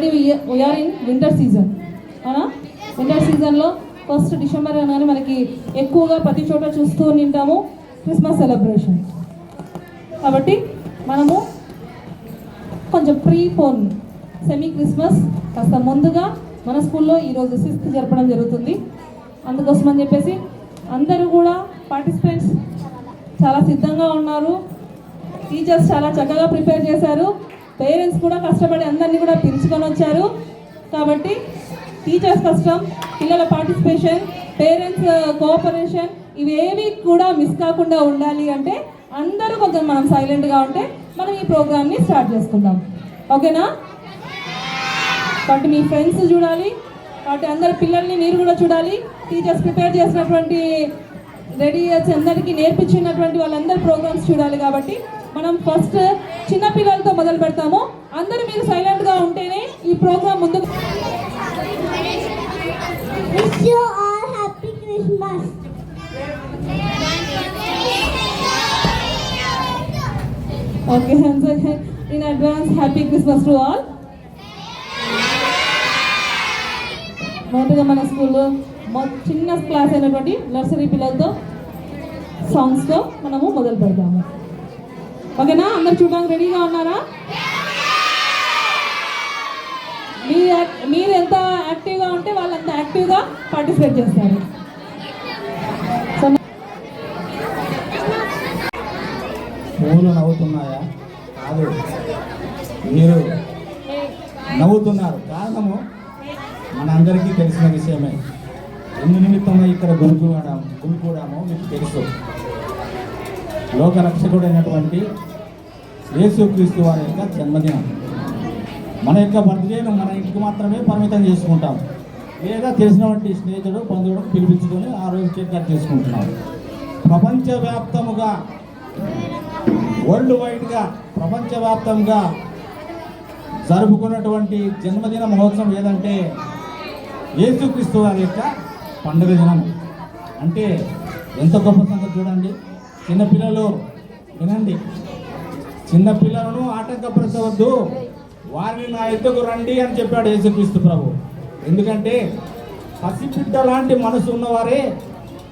Already we are in winter season అవునా. Winter సీజన్లో first December అనగానే మనకి ఎక్కువగా ప్రతి చోట చూస్తూ ఉంటాము క్రిస్మస్ సెలబ్రేషన్. కాబట్టి మనము కొంచెం ప్రీపోన్ సెమీ క్రిస్మస్ కాస్త ముందుగా మన స్కూల్లో ఈరోజు 6th జరపడం జరుగుతుంది. అందుకోసం అని చెప్పేసి అందరూ కూడా పార్టిసిపెంట్స్ చాలా సిద్ధంగా ఉన్నారు. టీచర్స్ చాలా చక్కగా ప్రిపేర్ చేశారు. పేరెంట్స్ కూడా కష్టపడి అందరినీ కూడా పిలుచుకొని వచ్చారు. కాబట్టి టీచర్స్ కష్టం, పిల్లల పార్టిసిపేషన్, పేరెంట్స్ కోఆపరేషన్ ఇవేవి కూడా మిస్ కాకుండా ఉండాలి అంటే అందరూ కొంచెం మనం సైలెంట్గా ఉంటే మనం ఈ ప్రోగ్రామ్ని స్టార్ట్ చేసుకుందాం. ఓకేనా? కాబట్టి మీ ఫ్రెండ్స్ చూడాలి, కాబట్టి అందరు పిల్లల్ని మీరు కూడా చూడాలి. టీచర్స్ ప్రిపేర్ చేసినటువంటి రెడీ అందరికీ నేర్పించినటువంటి వాళ్ళందరూ ప్రోగ్రామ్స్ చూడాలి. కాబట్టి మనం ఫస్ట్ చిన్న పిల్లలతో మొదలు పెడతాము. అందరూ మీరు సైలెంట్గా ఉంటేనే ఈ ప్రోగ్రామ్ ముందుకు. Okay, in advance happy Christmas to all. మొదటగా మన స్కూల్లో చిన్న క్లాస్ అయినటువంటి నర్సరీ పిల్లలతో సాంగ్స్తో మనము మొదలు పెడతాము. ఓకేనా? అందరు చూడడానికి రెడీగా ఉన్నారా? మీరు ఎంత యాక్టివ్గా ఉంటే వాళ్ళు అంత యాక్టివ్గా పార్టిసిపేట్ చేస్తారు. పూలు నవ్వుతున్నాయా? కాదు, మీరు నవ్వుతున్నారు. కారణము మనందరికీ తెలిసిన విషయమే. ఎందు నిమిత్తమై ఇక్కడ గుమికూడామో మీకు తెలుసు. లోకరక్షకుడైనటువంటి యేసుక్రీస్తు వారి యొక్క జన్మదినం. మన యొక్క బర్త్డేను మన ఇంటికి మాత్రమే పరిమితం చేసుకుంటాం, లేదా తెలిసినటువంటి స్నేహితుడు బంధువుడు పిలిపించుకొని ఆ రోజు కేక్ కట్ చేసుకుంటున్నాం. ప్రపంచవ్యాప్తముగా వరల్డ్ వైడ్గా ప్రపంచవ్యాప్తంగా జరుపుకున్నటువంటి జన్మదిన మహోత్సవం ఏదంటే యేసుక్రీస్తు వారి యొక్క పండుగ దినం. అంటే ఎంత గొప్ప సంగతి చూడండి. చిన్నపిల్లలు వినండి, చిన్నపిల్లలను ఆటంకపరచవద్దు, వారిని నా ఎద్దుకు రండి అని చెప్పాడు యేసుక్రీస్తు ప్రభు. ఎందుకంటే పసిబిడ్డ లాంటి మనసు ఉన్నవారే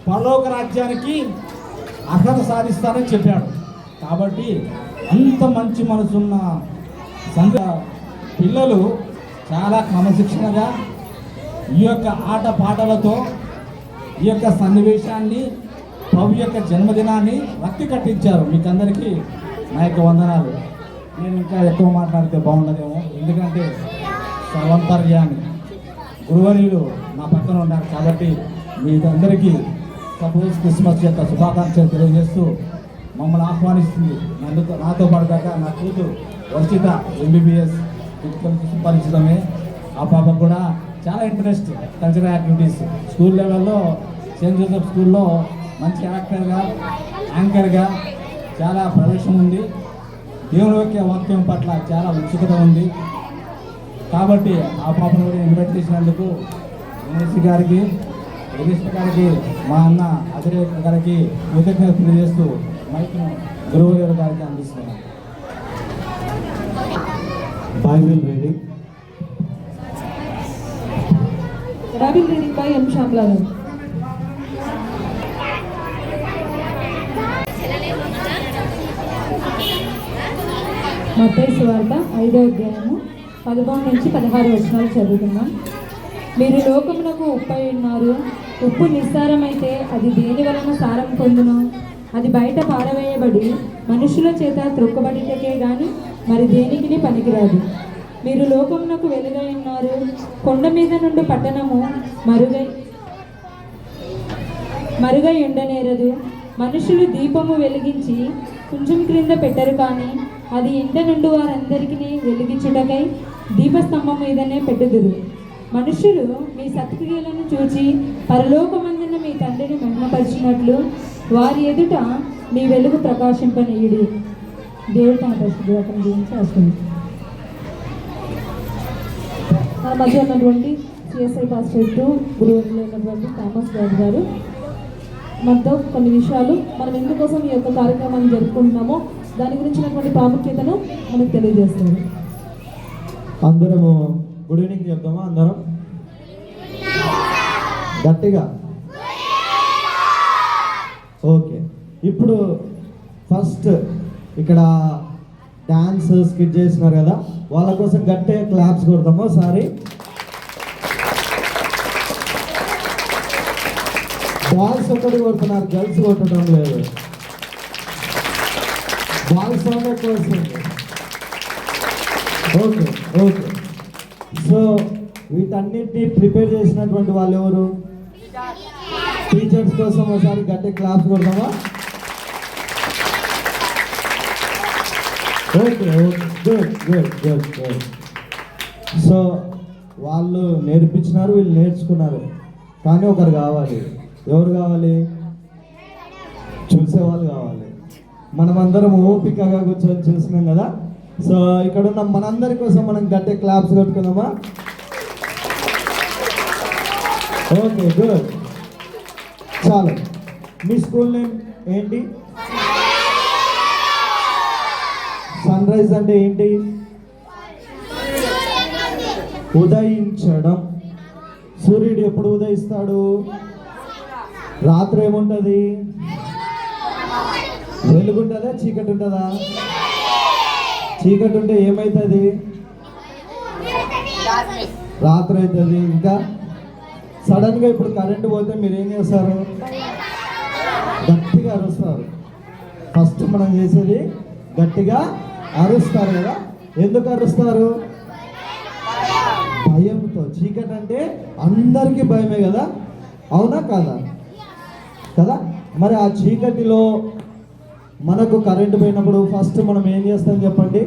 పరలోక రాజ్యానికి అర్హత సాధిస్తారని చెప్పాడు. కాబట్టి అంత మంచి మనసున్న పిల్లలు చాలా క్రమశిక్షణగా ఈ యొక్క ఆట పాటలతో ఈ యొక్క సన్నివేశాన్ని, ప్రభు యొక్క జన్మదినాన్ని రక్తి కట్టించారు. మీకు అందరికీ నా యొక్క వందనాలు. నేను ఇంకా ఎక్కువ మాట్లాడితే బాగుండదేమో, ఎందుకంటే సర్వంతర్యామి గురువర్యులు నా పక్కన ఉన్నారు. కాబట్టి మీ అందరికీ సపోజ్ క్రిస్మస్ యొక్క శుభాకాంక్షలు తెలియజేస్తూ మమ్మల్ని ఆహ్వానిస్తుంది. నాతో పాటుగా నా కూతురు వర్షిత MBBS పరిచితమే. ఆ పాప కూడా చాలా ఇంట్రెస్ట్ కల్చరల్ యాక్టివిటీస్. స్కూల్ లెవెల్లో సెయింట్ జోసెఫ్ స్కూల్లో మంచి యాక్టర్గా, యాంకర్గా చాలా ప్రవేశం ఉంది. దేవుని యొక్క వాక్యం పట్ల చాలా ఉత్సుకత ఉంది. కాబట్టి ఆ పాపను కూడా ఇన్వైట్ చేసినందుకు దినేష్ గారికి, మా అన్న అజయ్ గారికి కృతజ్ఞత తెలియజేస్తూ మైక్ను గురువు గారికి అందిస్తున్నాను. బైబిల్ రీడింగ్ బై ఎం శ్యామలా గారు. మత్తయి సువార్త 5వ అధ్యాయము 11 నుంచి 16 వచనాలు చదువుతున్నాం. మీరు లోకమునకు ఉప్పై ఉన్నారు. ఉప్పు నిస్సారమైతే అది దేని వలన సారం పొందును? అది బయట పారవేయబడి మనుషుల చేత త్రొక్కబడిటకే గాని మరి దేనికి పనికిరాదు. మీరు లోకమునకు వెలుగై ఉన్నారు. కొండ మీద నుండి పట్టణము మరుగై ఉండనేరదు. మనుషులు దీపము వెలిగించి కొంచెం క్రింద పెట్టరు, కానీ అది ఇంట నుండి వారందరికీ వెలిగించుటకై దీపస్తంభం మీదనే పెట్టుదురు. మనుషులు మీ సత్క్రియలను చూచి పరలోకమందున మీ తండ్రిని మహిమపరిచినట్లు వారి ఎదుట మీ వెలుగు ప్రకాశింపనీయుడి. దేవుడు తన పరిశుద్ధతను గురించి వస్తుంది. మన మధ్య ఉన్నటువంటి CSI పాస్టర్ గురువులు ఉన్నటువంటి థామస్ గారు మనతో కొన్ని విషయాలు మనం ఎందుకోసం ఈ యొక్క కార్యక్రమాన్ని జరుపుకుంటున్నామో దాని గురించినటువంటి ప్రాముఖ్యతను మనకు తెలియజేస్తారు. అందరము గుడ్ ఈవినింగ్ చెప్తామా అందరం గట్టిగా? ఓకే, ఇప్పుడు ఫస్ట్ ఇక్కడ డాన్స్ స్కిట్ చేసినారు కదా, వాళ్ళ కోసం గట్టిగా క్లాప్స్ కొడతాము ఒకసారి. బాయ్స్ ఒక్కటి కొడుతున్నారు, గర్ల్స్ కొట్టడం లేదు. బాయ్స్ సౌండ్ ఎక్కువ వస్తుంది. ఓకే ఓకే, సో వీటన్నిటిని ప్రిపేర్ చేసినటువంటి వాళ్ళు ఎవరు? టీచర్స్ కోసం ఒకసారి గట్టి క్లాప్స్ కొడదామా? Okay okay, good good good good. So వాళ్ళు నేర్పించినారు, వీళ్ళు నేర్చుకున్నారు, కానీ ఒకరు కావాలి. ఎవరు కావాలి? చూసేవాళ్ళు కావాలి. మనమందరం ఓపికగా కూర్చొని చూసినాం కదా. సో ఇక్కడ ఉన్న మనందరి కోసం మనం గట్టి క్లాప్స్ కొట్టుకుందామా? ఓకే గుడ్, చాలు. మీ స్కూల్ నేమ్ ఏంటి? సన్ రైజ్ అంటే ఏంటి? ఉదయించడం. సూర్యుడు ఎప్పుడు ఉదయిస్తాడు? రాత్రి ఏముంటుంది? వెలుగుంటుందా చీకటి ఉంటుందా? చీకటి ఉంటే ఏమవుతుంది? రాత్రి అవుతుంది. ఇంకా సడన్గా ఇప్పుడు కరెంటు పోతే మీరు ఏం చేస్తారు? గట్టిగా అరుస్తారు. ఫస్ట్ మనం చేసేది గట్టిగా అరుస్తారు కదా. ఎందుకు అరుస్తారు? భయంతో. చీకటి అంటే అందరికీ భయమే కదా, అవునా కాదా? కదా. మరి ఆ చీకటిలో మనకు కరెంటు పోయినప్పుడు ఫస్ట్ మనం ఏం చేస్తాం చెప్పండి?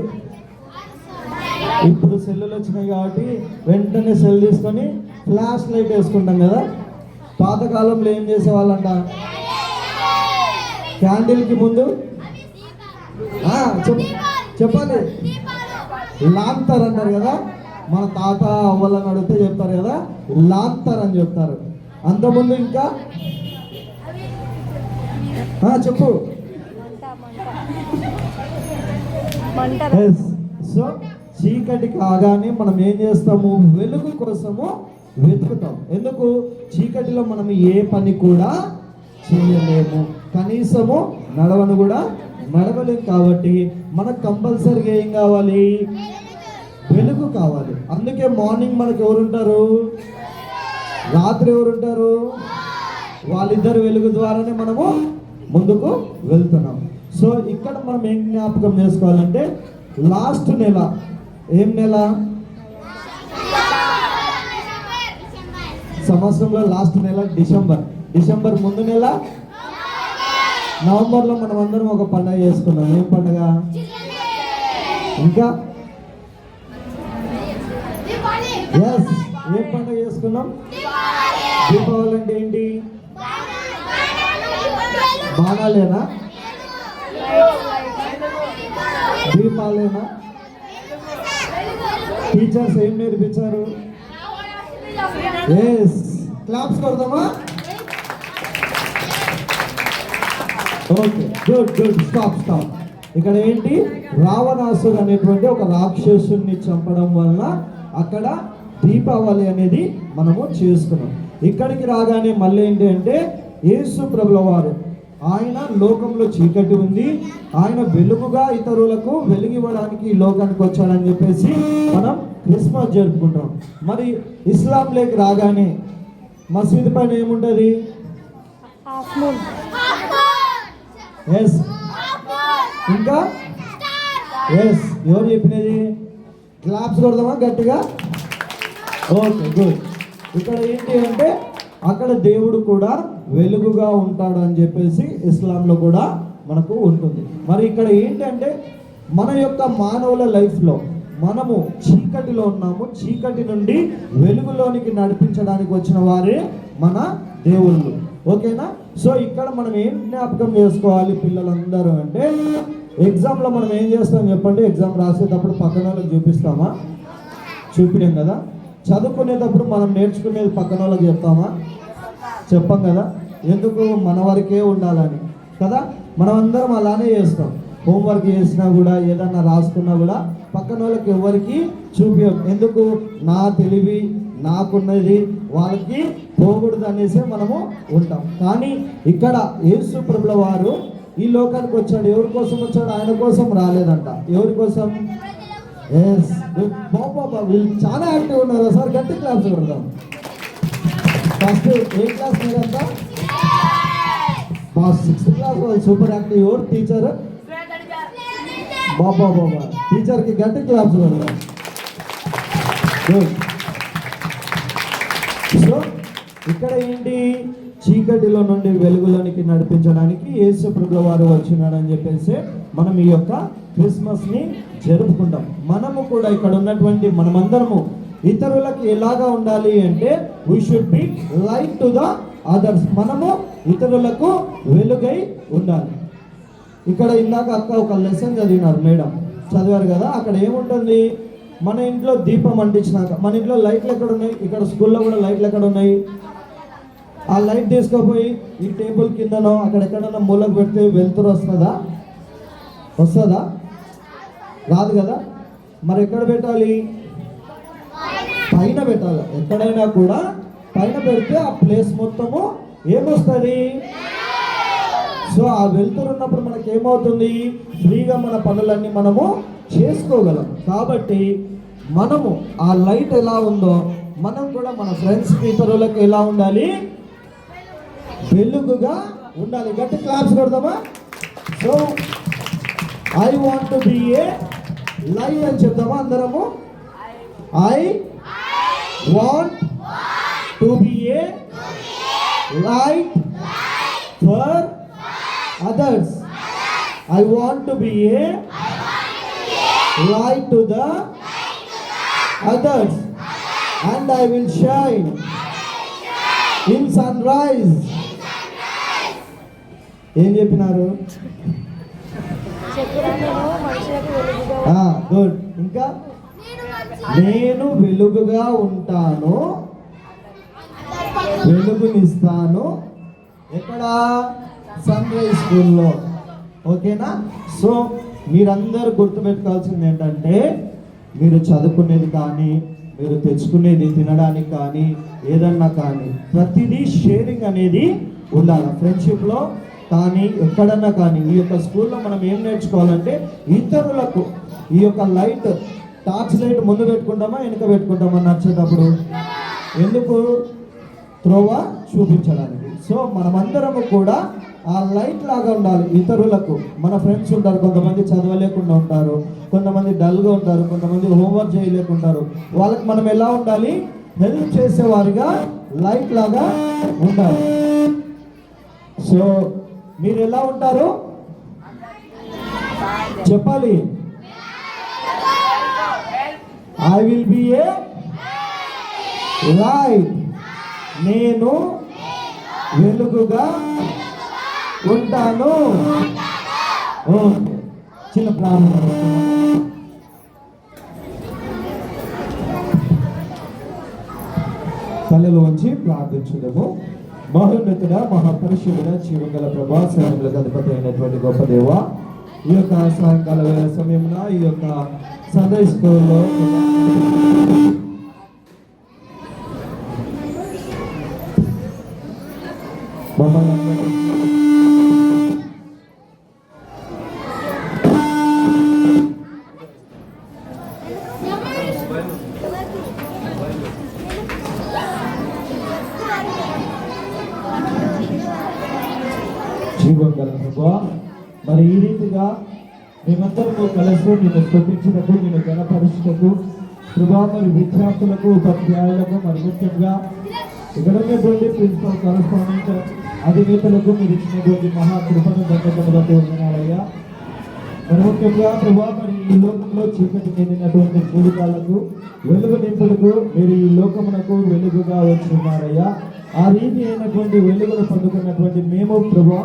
ఇప్పుడు సెల్లులు వచ్చినాయి కాబట్టి వెంటనే సెల్ తీసుకొని ఫ్లాష్ లైట్ వేసుకుంటాం కదా. పాతకాలంలో ఏం చేసేవాళ్ళంట? క్యాండిల్కి ముందు చెప్పాలి, లాంతర్ అంటారు కదా. మన తాత అవ్వాలని అడిగితే చెప్తారు కదా, లాంతర్ అని చెప్తారు. అంతకుముందు ఇంకా చెప్పు. సో చీకటి కాగానే మనం ఏం చేస్తాము? వెలుగు కోసము వెతుకుతాం. ఎందుకు? చీకటిలో మనం ఏ పని కూడా చేయలేము, కనీసము నడవను కూడా నడవలేము. కాబట్టి మనకు కంపల్సరీగా ఏం కావాలి? వెలుగు కావాలి. అందుకే మార్నింగ్ మనకు ఎవరుంటారు? రాత్రి ఎవరుంటారు? వాళ్ళిద్దరు వెలుగు ద్వారానే మనము ముందుకు వెళ్తున్నాం. సో ఇక్కడ మనం ఏం జ్ఞాపకం చేసుకోవాలంటే, లాస్ట్ నెల ఏం నెల? సంవత్సరంలో లాస్ట్ నెల డిసెంబర్. డిసెంబర్ ముందు నెల నవంబర్లో మనం అందరం ఒక పండుగ చేసుకున్నాం. ఏం పండుగ? ఇంకా ఎస్, ఏ పండుగ చేసుకున్నాం? దీపావళి అంటే ఏంటి? బాణాలేనా? దీపాలేనా? టీచర్స్ ఏం నేర్పించారు? ఎస్, క్లాప్స్ కొడదామా? Okay good good, stop stop. ఇక్కడ ఏంటి? రావణాసుడు అనేటువంటి ఒక రాక్షసుని చంపడం వలన అక్కడ దీపావళి అనేది మనము చేసుకున్నాం. ఇక్కడికి రాగానే మళ్ళీ ఏంటి అంటే, యేసు ప్రభుల వారు ఆయన లోకంలో చీకటి ఉంది, ఆయన వెలుగుగా ఇతరులకు వెలుగివ్వడానికి ఈ లోకానికి వచ్చాడని చెప్పేసి మనం క్రిస్మస్ జరుపుకుంటాం. మరి ఇస్లాంలోకి రాగానే మసీదు పైన ఏముంటుంది? ఎస్, ఇంకా ఎస్. ఎవరు చెప్పినది? క్లాప్స్ కొడదామా గట్టిగా? Okay good. ఇక్కడ ఏంటి అంటే, అక్కడ దేవుడు కూడా వెలుగుగా ఉంటాడు అని చెప్పేసి ఇస్లాంలో కూడా మనకు ఉంటుంది. మరి ఇక్కడ ఏంటంటే, మన యొక్క మానవుల లైఫ్లో మనము చీకటిలో ఉన్నాము, చీకటి నుండి వెలుగులోనికి నడిపించడానికి వచ్చిన వారే మన దేవుళ్ళు. ఓకేనా? సో ఇక్కడ మనం ఏం జ్ఞాపకం చేసుకోవాలి పిల్లలందరూ అంటే, ఎగ్జామ్లో మనం ఏం చేస్తాం చెప్పండి? ఎగ్జామ్ రాసేటప్పుడు పక్కన వాళ్ళకి చూపిస్తామా? చూపినాం కదా. చదువుకునేటప్పుడు మనం నేర్చుకునేది పక్కన వాళ్ళకి చెప్తామా? చెప్పం కదా. ఎందుకు? మన వరకే ఉండాలని కదా. మనం అందరం అలానే చేస్తాం. హోంవర్క్ చేసినా కూడా ఏదన్నా రాసుకున్నా కూడా పక్కన వాళ్ళకి ఎవరికి చూపించం. ఎందుకు? నా తెలివి నాకున్నది వాళ్ళకి పోకూడదు అనేసి మనము ఉంటాం. కానీ ఇక్కడ యేసు ప్రభుల వారు ఈ లోకానికి వచ్చాడు. ఎవరి కోసం వచ్చాడు? ఆయన కోసం రాలేదంట. ఎవరి కోసం? ఎస్ బాబా, వీళ్ళు చాలా యాక్టివ్ ఉన్నారు. సార్ గట్టి క్లాస్ పెడదాం. ఫస్ట్ ఏ క్లాస్ మీరంతా? మా 6th క్లాస్ వాళ్ళు సూపర్ యాక్టివ్. ఎవరు టీచర్? బాబా టీచర్కి గట్టి క్లాస్ పెడదాం. గుడ్. సో ఇక్కడ ఏంటి? చీకటిలో నుండి వెలుగులోనికి నడిపించడానికి యేసు ప్రభువు వారు వచ్చినాడని చెప్పేసి మనం ఈ యొక్క క్రిస్మస్ని జరుపుకుంటాం. మనము కూడా ఇక్కడ ఉన్నటువంటి మనమందరము ఇతరులకు ఎలాగా ఉండాలి అంటే we should be light to the others. మనము ఇతరులకు వెలుగై ఉండాలి. ఇక్కడ ఇందాక అక్క ఒక లెసన్ చదివినారు, మేడం చదివారు కదా. అక్కడ ఏముంటుంది? మన ఇంట్లో దీపం అంటించినాక మన ఇంట్లో లైట్లు ఎక్కడ ఉన్నాయి? ఇక్కడ స్కూల్లో కూడా లైట్లు ఎక్కడ ఉన్నాయి? ఆ లైట్ తీసుకుపోయి ఈ టేబుల్ కిందనో అక్కడెక్కడన్నా మూలకు పెడితే వెలుతురు వస్తుందా? రాదు కదా. మరి ఎక్కడ పెట్టాలి? పైన పెట్టాలి. ఎక్కడైనా కూడా పైన పెడితే ఆ ప్లేస్ మొత్తము ఏమొస్తుంది? సో ఆ వెలుతురు ఉన్నప్పుడు మనకి ఏమవుతుంది? ఫ్రీగా మన పనులన్నీ మనము చేసుకోగలం. కాబట్టి మనము ఆ లైట్ ఎలా ఉందో మనం కూడా మన ఫ్రెండ్స్కి ఇతరులకు ఎలా ఉండాలి? వెలుగుగా ఉండాలి. గట్టి క్లాప్స్ కొడదామా? So I want to be a light అని చెప్దామా అందరము? I want to be a light for others. I want to be a light to the others, and I will shine in sunrise. ఏం చెప్పినారు? Good. ఇంకా నేను వెలుగుగా ఉంటాను, వెలుగునిస్తాను. ఎక్కడ? సన్ రైజ్ స్కూల్లో. ఓకేనా? సో మీరందరూ గుర్తుపెట్టుకోవాల్సింది ఏంటంటే మీరు చదువుకునేది కానీ మీరు తెచ్చుకునేది తినడానికి కానీ ఏదన్నా కానీ ప్రతిదీ షేరింగ్ అనేది ఉండాలి. ఫ్రెండ్షిప్లో కానీ ఎక్కడన్నా కానీ ఈ యొక్క స్కూల్లో మనం ఏం నేర్చుకోవాలంటే ఇతరులకు ఈ యొక్క లైట్, టార్చ్ లైట్ ముందు పెట్టుకుంటామా వెనుక పెట్టుకుంటామా నచ్చేటప్పుడు? ఎందుకు? త్రోవ చూపించడానికి. సో మనమందరము కూడా ఆ లైట్ లాగా ఉండాలి ఇతరులకు. మన ఫ్రెండ్స్ ఉంటారు, కొంతమంది చదవలేకుండా ఉంటారు, కొంతమంది డల్గా ఉంటారు, కొంతమంది హోంవర్క్ చేయలేకుంటారు. వాళ్ళకి మనం ఎలా ఉండాలి? హెల్ప్ చేసేవారిగా లైట్ లాగా ఉండాలి. సో మీరు ఎలా ఉంటారు చెప్పాలి? I will be a light. నేను వెలుగుగా ఉంటాను. ఓకే, చిన్న ప్రారంభం. తలలో వంచి ప్రార్థించుదము. మహోన్నతుడ, మహాపరిశుద్ధుడ, జీవగల ప్రభా, సైన్యములకు అధిపతి అయినటువంటి గొప్ప దేవ, ఈ యొక్క సాయంకాల వేళ సమయమున ఈ యొక్క సండే స్కూల్లో మమ్మల్ని జీవగల ప్రభా, మరి ఈ రీతిగా మేమందరూ కలిసి నేను స్తుతించినకు, నేను గణపరుచుటకు ప్రభా, మరి విద్యార్థులకు, ఉపాధ్యాయులకు, మరి ముఖ్యంగా ఇక్కడ ఉన్నటువంటి ప్రిన్సిపల్ కరస్పాండెంట్ అధినేతలకు మీరు ఇచ్చినటువంటి మహాకృపను దండకం బట్టి ఉన్నారయ్యా. మరి ముఖ్యంగా ప్రభా, మరి ఈ లోకంలో చీకటి నిండినటువంటి జీవితాలకు వెలుగు నింపులకు మీరు ఈ లోకమునకు వెలుగుగా వచ్చి ఉన్నారయ్యా. ఆ రీతి అయినటువంటి వెలుగును పొందుకున్నటువంటి మేము ప్రభా,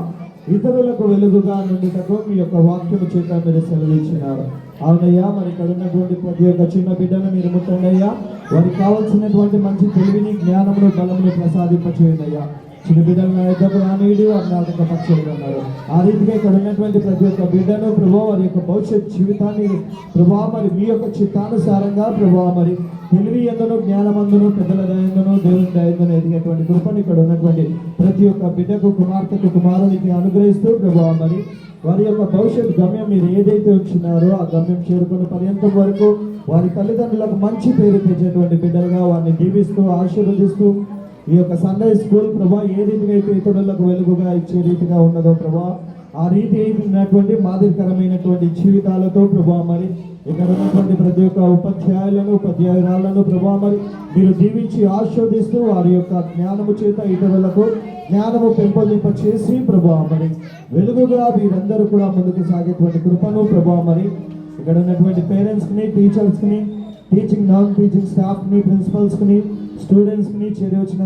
ఇతరులకు వెలుగుగా నుండిటకు మీ యొక్క వాక్యము చేత మీరు సెలవిచ్చినారు. అవునయ్యా, మరి ఇక్కడ ఉన్నటువంటి ప్రతి ఒక్క చిన్న బిడ్డను మీరు ముట్టండి అయ్యా. వారికి కావాల్సినటువంటి మంచి తెలివిని, జ్ఞానమును, బలమును ప్రసాదింపచేయండి అయ్యా. చిన్న బిడ్డలు నా యుద్ధకు రానియుడి వారిని ఆటంకపరచండి అన్నారు. ఆ రీతిగా ఇక్కడ ఉన్నటువంటి ప్రతి ఒక్క బిడ్డను ప్రభావ వారి యొక్క భవిష్యత్ జీవితాన్ని ప్రభావ మరి మీ యొక్క చిత్తానుసారంగా ప్రభావ మరి తెలివి ఎందును జ్ఞానమందును పెద్దల దయందును దేవుని దయందును ఎదిగేటువంటి కృపను ఇక్కడ ఉన్నటువంటి ప్రతి ఒక్క బిడ్డకు కుమార్తెకు కుమారునికి అనుగ్రహిస్తూ ప్రభావ మరి వారి యొక్క భవిష్యత్ గమ్యం మీరు ఏదైతే ఉంచున్నారో ఆ గమ్యం చేరుకున్న పర్యంతం వరకు వారి తల్లిదండ్రులకు మంచి పేరు తెచ్చేటువంటి బిడ్డలుగా వారిని దీవిస్తూ ఆశీర్వదిస్తూ ఈ యొక్క సండే స్కూల్ ప్రభా ఏ రీతిగా అయితే ఇతరులకు వెలుగుగా ఇచ్చే రీతిగా ఉన్నదో ప్రభా ఆ రీతి అయినటువంటి మాదిరికరమైనటువంటి జీవితాలతో ప్రభా మరి ఇక్కడ ఉన్నటువంటి ప్రతి ఒక్క ఉపాధ్యాయులను ఉపాధ్యాయురాలను ప్రభా మరి మీరు దీవించి ఆశీర్వదిస్తూ వారి యొక్క జ్ఞానము చేత ఇతరులకు జ్ఞానము పెంపొందింప చేసి ప్రభా మరి వెలుగుగా వీరందరూ కూడా ముందుకు సాగేటువంటి కృపను ప్రభా మరి ఇక్కడ ఉన్నటువంటి పేరెంట్స్ని టీచర్స్ని టీచింగ్ నాన్ టీచింగ్ స్టాఫ్ని ప్రిన్సిపల్స్ని స్టూడెంట్స్ని చేరి వచ్చిన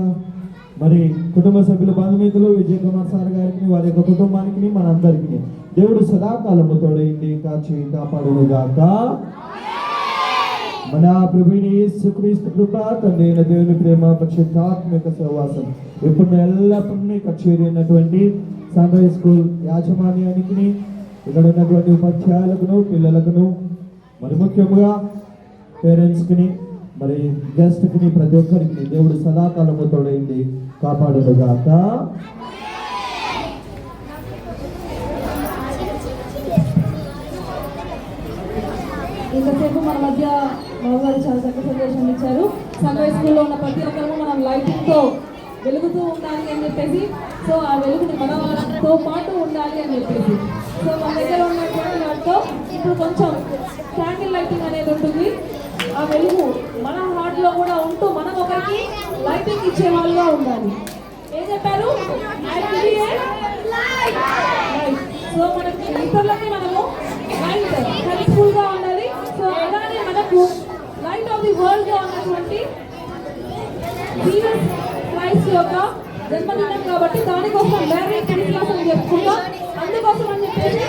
మరి కుటుంబ సభ్యుల బంధుమిత్రులు విజయ్ కుమార్ సార్ గారికి వారి యొక్క కుటుంబానికి మనందరికీ దేవుడు సదాకాలము తోడైంది కాచి కాపాడుగాక. మన ప్రభుని యేసుక్రీస్తు కృప తండ్రి అయిన దేవుని ప్రేమ పరిశుద్ధాత్మిక సహవాసం ఇప్పుడు ఎల్లప్పుడూ ఇక్కడ చేరినటువంటి సండే స్కూల్ యాజమాన్యానికి ఇక్కడ ఉన్నటువంటి ఉపాధ్యాయులకును పిల్లలకును మరి ముఖ్యంగా పేరెంట్స్కి మరి గెస్ట్కి ప్రతి ఒక్కరికి దేవుడు సదాకాలము తోడైంది కాపాడుగాక. ఇంతసేపు మన మధ్య బాబుగారు చాలా చక్కగా సందేశం ఇచ్చారు. సండే స్కూల్లో ఉన్న ప్రతి ఒక్కరు మనం లైటింగ్తో వెలుగుతూ ఉండాలి అని చెప్పేసి, సో ఆ వెలుగుని మనతో పాటు ఉండాలి అని చెప్పేసి, సో మన దగ్గర ఉన్నటువంటి వాటితో ఇప్పుడు కొంచెం క్యాండిల్ లైటింగ్ అనేది ఉంటుంది. ఆ వెలుగు మన హార్ట్లో కూడా ఉంటూ మనం ఒకరికి లైటింగ్ ఇచ్చే వాళ్ళుగా ఉండాలి. ఏం చెప్పారు? సో మనకి ఇతరులకి మనము లైట్ హెల్ప్ఫుల్గా ఉండాలి. సో అలానే మనకు లైట్ ఆఫ్ ది వరల్డ్గా ఉన్నటువంటి జీసస్ క్రైస్ట్ యొక్క జన్మదినం కాబట్టి దానికోసం మేరీ క్రిస్మస్ అని చెప్పుకుంటాం. అందుకోసం అని చెప్పేసి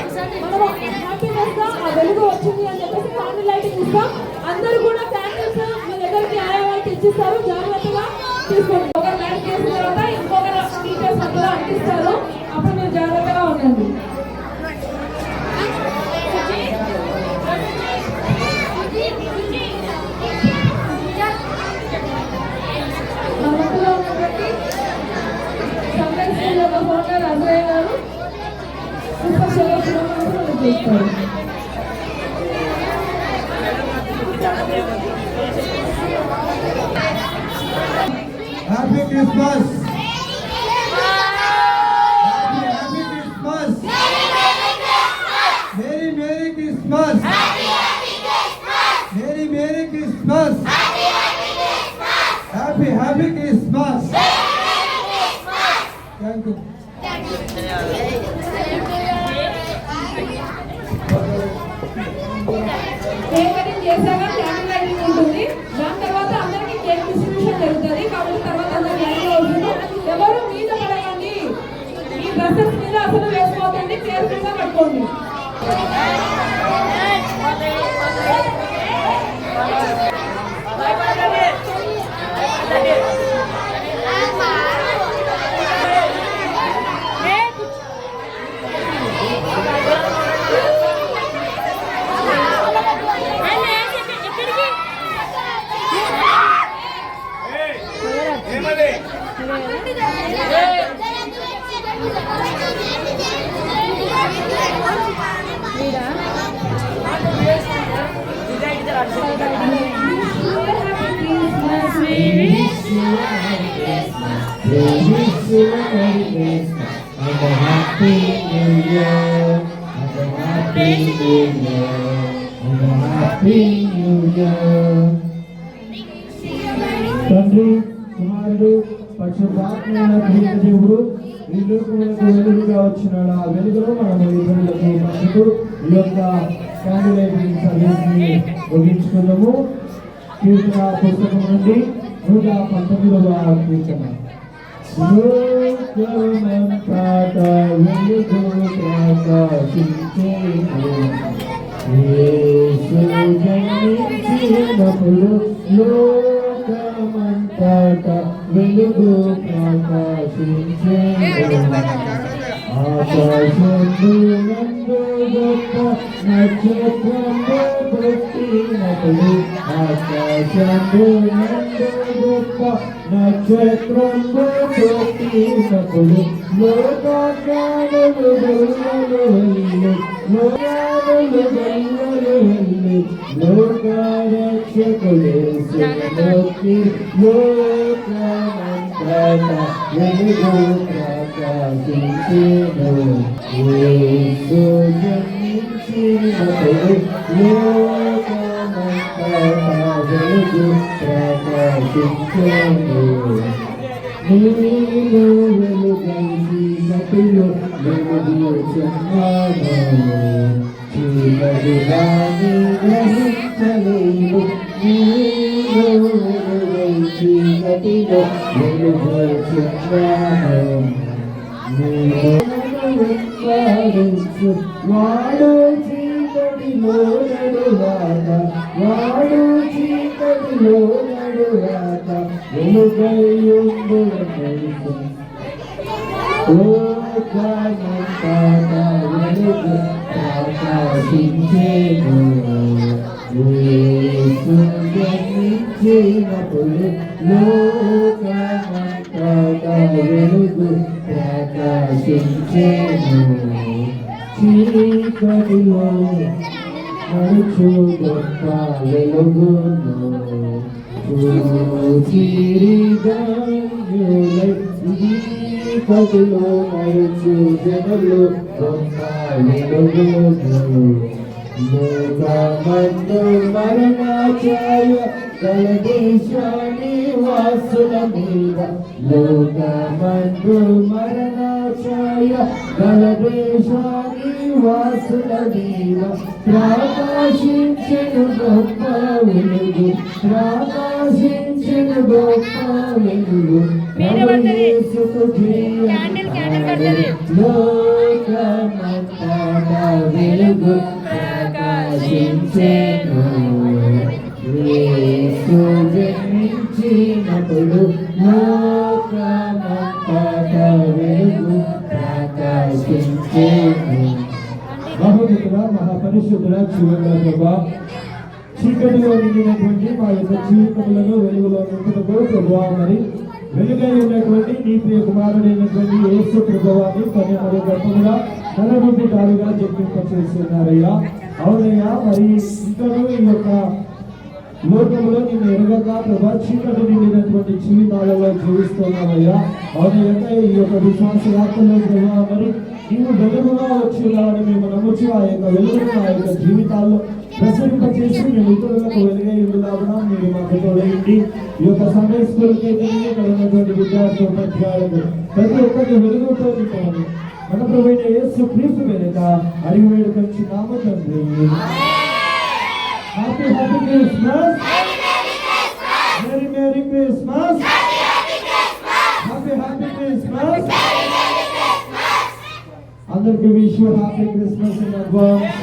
మనం హ్యాపీనెస్గా ఆ వెలుగు వచ్చింది అని చెప్పేసి క్యాండిల్ లైటింగ్ ఇస్తాం. అందరూ కూడా క్యాండిల్స్ మీ దగ్గరికి ఆయా వాళ్ళకి ఇచ్చిస్తారు, జాగ్రత్తగా తీసుకోండి. ఒకరు లైట్ చేసిన తర్వాత ఇంకొకరు టీచర్స్ అందరూ అంటిస్తారు, అప్పుడు మీరు జాగ్రత్తగా ఉండండి. మన మధ్యలో ఉన్నటువంటి సండే స్కూల్ యొక్క ఫౌండర్ అజయ్ గారు పుష్పశైల ప్రోగ్రామ్స్ చేస్తారు. Happy Christmas. Happy Christmas. Merry merry Christmas. Merry merry Christmas. Happy happy Christmas. Thank you. Cake cutting చేశాక క్యాండిల్ లైటింగ్ ఉంటుంది. దాని తర్వాత అందరికి కేక్ డిస్ట్రిబ్యూషన్ జరుగుతుంది. కాబట్టి తర్వాత అందరు లైన్లో ఉంటుంది. ఎవరు మీద పడకండి, ఈ డ్రెస్సెస్ మీద అసలు వేసుకోవద్దండి, కేర్ఫుల్గా పట్టుకోండి. తండ్రి కుమారుడు పరిశుద్ధాత్మైన త్రియేక దేవుడు ఈ లోకములకు వెలుగుగా వచ్చినాడు. ఆ వెలుగులో మనం ఇతరులకు పంచుతూ ఈ యొక్క క్యాండిల్ లైటింగ్ సర్వీస్ని ముగించుకున్నాము. కీర్తన పుస్తకం నుండి 119వ కీర్తన. లోకమంతట వెలుగు ప్రకాశించేను, యేసు జన్మించినప్పుడు లోకమంతట పాట వెలుగు ప్రకాశించే ఆకాశంలో నందు గొప్ప నక్షత్రంలో పుట్టినప్పుడు ఆకాశంలో నందు గొప్ప నక్షత్రంలో పుట్టినప్పుడు లోకాలు గొల్లలు వెళ్ళి లోకాలు గొల్లలు వెళ్ళి లోకరక్షకుడేసులోకి లోకమంతటా వెలుగు ప్రకాశించెను యేసు జన్మించినప్పుడు లోకమంతటా వెలుగు ప్రకాశించెను నీలో వెలుగైసి నటులు వెలుగుచున్నాను చీకటిగాని గ్రహించలేను నీలో వెలుగైసి నటులు వెలుగుచున్నాను నీలో వెలుగైసి వాడు చీకటిలో నడువాడ వాడు చీకటిలో నడువాడ వెలుగైయుండు లోకమంతటా వెలుగు ప్రకాశించెను యేసు జన్మించినప్పుడు లోకమంతటా వెలుగు ప్రకాశించెను చీకటిలో నడుచు గొప్ప వెలుగును చీకటిలో నడుచు జనులు గొప్ప వెలుగును లోకమందు మరణఛాయ గలదేశాని వాసుల మీద లోకమందు మరణఛాయ గలదేశాని వాసుల మీద ప్రకాశించెను గొప్ప వెలుగు ప్రకాశించెను గొప్ప వెలుగు యేసుకు లోకమంతటా వెలుగు ప్రకాశించెను యేసు జన్మించినప్పుడు లోకమంతటా వెలుగు ప్రకాశించెను మహోన్నతుడా మహాపరిశుద్ధుడా జీవగల ప్రభువా చీకటిలో నిండినటువంటి మా యొక్క జీవితములను వెలుగులో నింపుటకు ప్రభువా మరి వెలుగై ఉన్నటువంటి నీ ప్రియ కుమారుడైనటువంటి యేసు ప్రభువాన్ని మరియు గొప్పగా నలబుద్ధిదారుగా జన్మింపచేస్తున్నారయ్యా అవునయ్యా మరి ఇంకనూ ఈ యొక్క లోకంలో నిన్ను ఎరగక ప్రభా చీకటి నిండినటువంటి జీవితాలలో జీవిస్తున్నావయ్యా అవునయ్యా ఈ యొక్క విశ్వాసయాత్రలో ప్రభా మరి నీవు వెలుగుగా వచ్చినావని మేము నమ్ముచు ఆ యొక్క వెలుగును ఆ యొక్క జీవితాల్లో ప్రసరింపచేసి మేము ఇతరులకు వెలుగై ఉండాలన్నా మీరు మాకు తోడైంది ఈ యొక్క సండే స్కూల్కి ఉన్నటువంటి విద్యార్థి ఉపాధ్యాయులకు ప్రతి ఒక్కరి వెలుగుతో నింపమని మన ప్రభువైన యేసు క్రీస్తు పేరిట అడిగి వేడుకొంచున్నాము తండ్రి. Happy happy Christmas, merry merry Christmas, happy happy Christmas. అందరికీ wish you happy Christmas in advance.